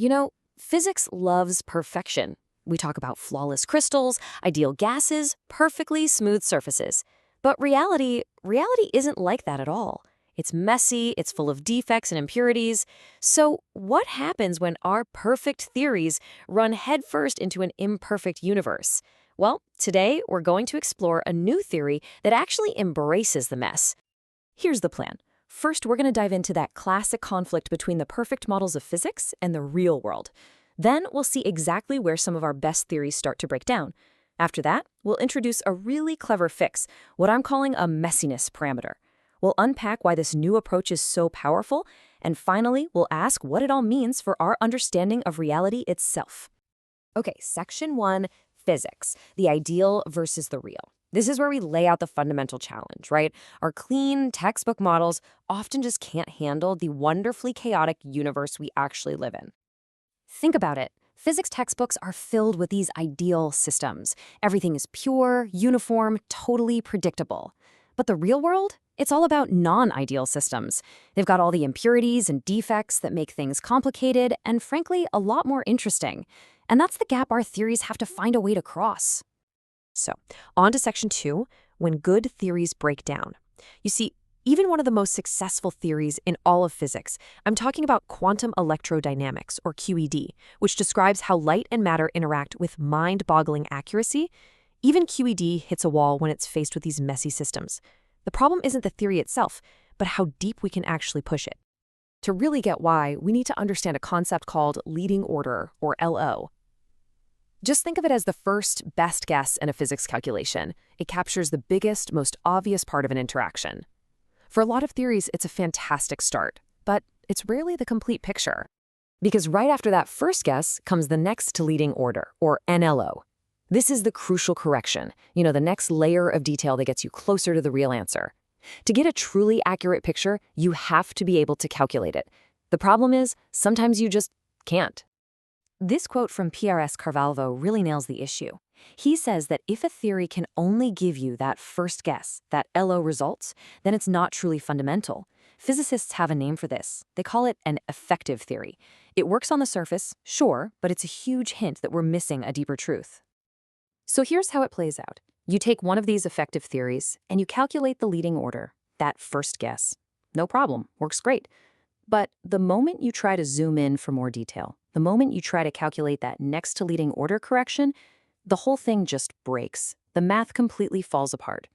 You know, physics loves perfection. We talk about flawless crystals, ideal gases, perfectly smooth surfaces. But reality isn't like that at all. It's messy, it's full of defects and impurities. So what happens when our perfect theories run headfirst into an imperfect universe? Well, today we're going to explore a new theory that actually embraces the mess. Here's the plan. First, we're going to dive into that classic conflict between the perfect models of physics and the real world. Then we'll see exactly where some of our best theories start to break down. After that, we'll introduce a really clever fix, what I'm calling a messiness parameter. We'll unpack why this new approach is so powerful, and finally, we'll ask what it all means for our understanding of reality itself. Okay, section 1, physics, the ideal versus the real. This is where we lay out the fundamental challenge, right? Our clean textbook models often just can't handle the wonderfully chaotic universe we actually live in. Think about it. Physics textbooks are filled with these ideal systems. Everything is pure, uniform, totally predictable. But the real world? It's all about non-ideal systems. They've got all the impurities and defects that make things complicated and, frankly, a lot more interesting. And that's the gap our theories have to find a way to cross. So, on to section 2, when good theories break down. You see, even one of the most successful theories in all of physics, I'm talking about quantum electrodynamics, or QED, which describes how light and matter interact with mind-boggling accuracy. Even QED hits a wall when it's faced with these messy systems. The problem isn't the theory itself, but how deep we can actually push it. To really get why, we need to understand a concept called leading order, or LO. Just think of it as the first best guess in a physics calculation. It captures the biggest, most obvious part of an interaction. For a lot of theories, it's a fantastic start, but it's rarely the complete picture. Because right after that first guess comes the next to leading order, or NLO. This is the crucial correction, the next layer of detail that gets you closer to the real answer. To get a truly accurate picture, you have to be able to calculate it. The problem is, sometimes you just can't. This quote from PRS Carvalho really nails the issue. He says that if a theory can only give you that first guess, that LO results, then it's not truly fundamental. Physicists have a name for this. They call it an effective theory. It works on the surface, sure, but it's a huge hint that we're missing a deeper truth. So here's how it plays out. You take one of these effective theories and you calculate the leading order, that first guess. No problem, works great. But the moment you try to zoom in for more detail, the moment you try to calculate that next to leading order correction, the whole thing just breaks. The math completely falls apart.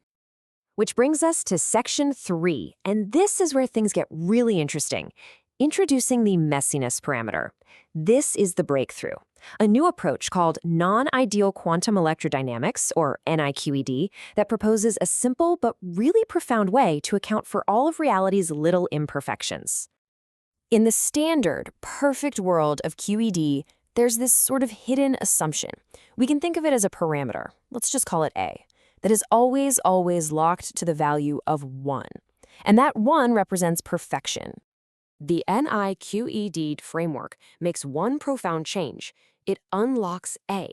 Which brings us to section 3, and this is where things get really interesting. Introducing the messiness parameter. This is the breakthrough. A new approach called Non-ideal Quantum Electrodynamics, or NIQED, that proposes a simple but really profound way to account for all of reality's little imperfections. In the standard, perfect world of QED, there's this sort of hidden assumption. We can think of it as a parameter, let's just call it A, that is always locked to the value of 1. And that 1 represents perfection. The NIQED framework makes one profound change. It unlocks A.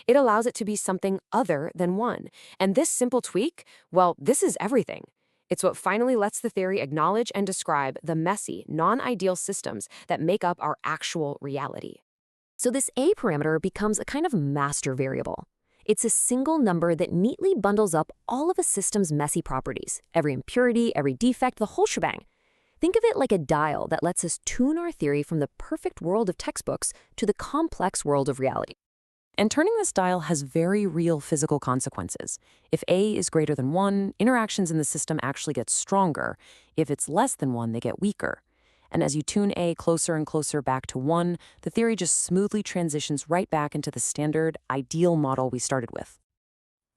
It allows it to be something other than 1. And this simple tweak, well, this is everything. It's what finally lets the theory acknowledge and describe the messy, non-ideal systems that make up our actual reality. So this A parameter becomes a kind of master variable. It's a single number that neatly bundles up all of a system's messy properties, every impurity, every defect, the whole shebang. Think of it like a dial that lets us tune our theory from the perfect world of textbooks to the complex world of reality. And turning this dial has very real physical consequences. If A is greater than 1, interactions in the system actually get stronger. If it's less than 1, they get weaker. And as you tune A closer and closer back to 1, the theory just smoothly transitions right back into the standard, ideal model we started with.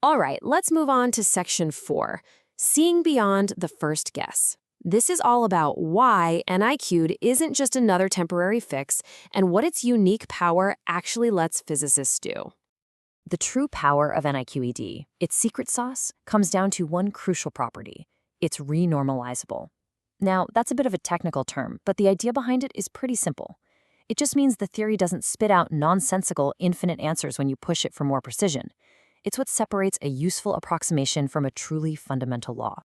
All right, let's move on to section 4, seeing beyond the first guess. This is all about why NIQED isn't just another temporary fix and what its unique power actually lets physicists do. The true power of NIQED, its secret sauce, comes down to one crucial property. It's renormalizable. Now, that's a bit of a technical term, but the idea behind it is pretty simple. It just means the theory doesn't spit out nonsensical, infinite answers when you push it for more precision. It's what separates a useful approximation from a truly fundamental law.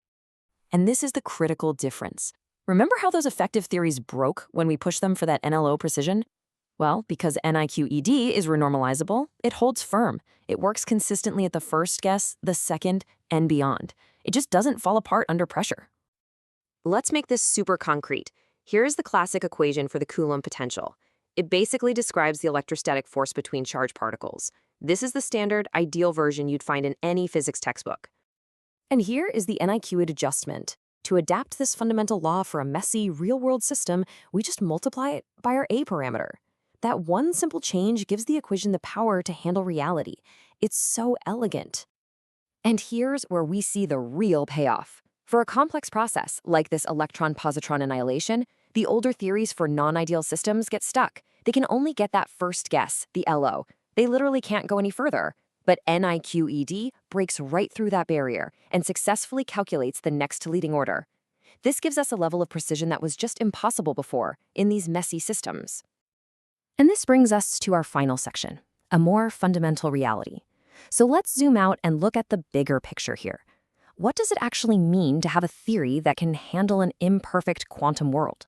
And this is the critical difference. Remember how those effective theories broke when we pushed them for that NLO precision? Well, because NIQED is renormalizable, it holds firm. It works consistently at the first guess, the second, and beyond. It just doesn't fall apart under pressure. Let's make this super concrete. Here's the classic equation for the Coulomb potential. It basically describes the electrostatic force between charged particles. This is the standard, ideal version you'd find in any physics textbook. And here is the NIQED adjustment. To adapt this fundamental law for a messy, real-world system, we just multiply it by our A parameter. That one simple change gives the equation the power to handle reality. It's so elegant. And here's where we see the real payoff. For a complex process like this electron-positron annihilation, the older theories for non-ideal systems get stuck. They can only get that first guess, the LO. They literally can't go any further. But NIQED breaks right through that barrier and successfully calculates the next leading order. This gives us a level of precision that was just impossible before in these messy systems. And this brings us to our final section, a more fundamental reality. So let's zoom out and look at the bigger picture here. What does it actually mean to have a theory that can handle an imperfect quantum world?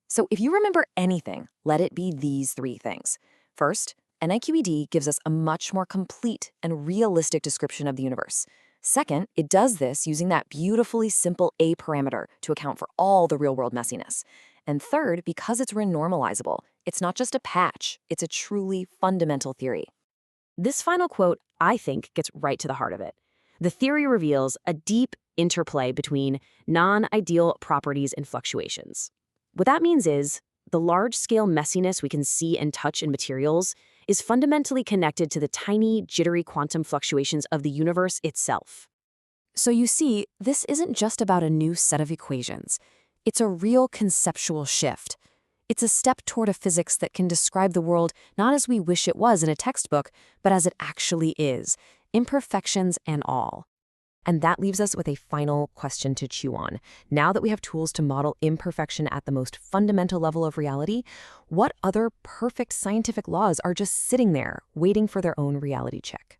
So if you remember anything, let it be these three things. First, NIQED gives us a much more complete and realistic description of the universe. Second, it does this using that beautifully simple A parameter to account for all the real-world messiness. And third, because it's renormalizable, it's not just a patch, it's a truly fundamental theory. This final quote, I think, gets right to the heart of it. The theory reveals a deep interplay between non-ideal properties and fluctuations. What that means is, the large-scale messiness we can see and touch in materials is fundamentally connected to the tiny, jittery quantum fluctuations of the universe itself. So you see, this isn't just about a new set of equations. It's a real conceptual shift. It's a step toward a physics that can describe the world not as we wish it was in a textbook, but as it actually is, imperfections and all. And that leaves us with a final question to chew on. Now that we have tools to model imperfection at the most fundamental level of reality, what other perfect scientific laws are just sitting there, waiting for their own reality check?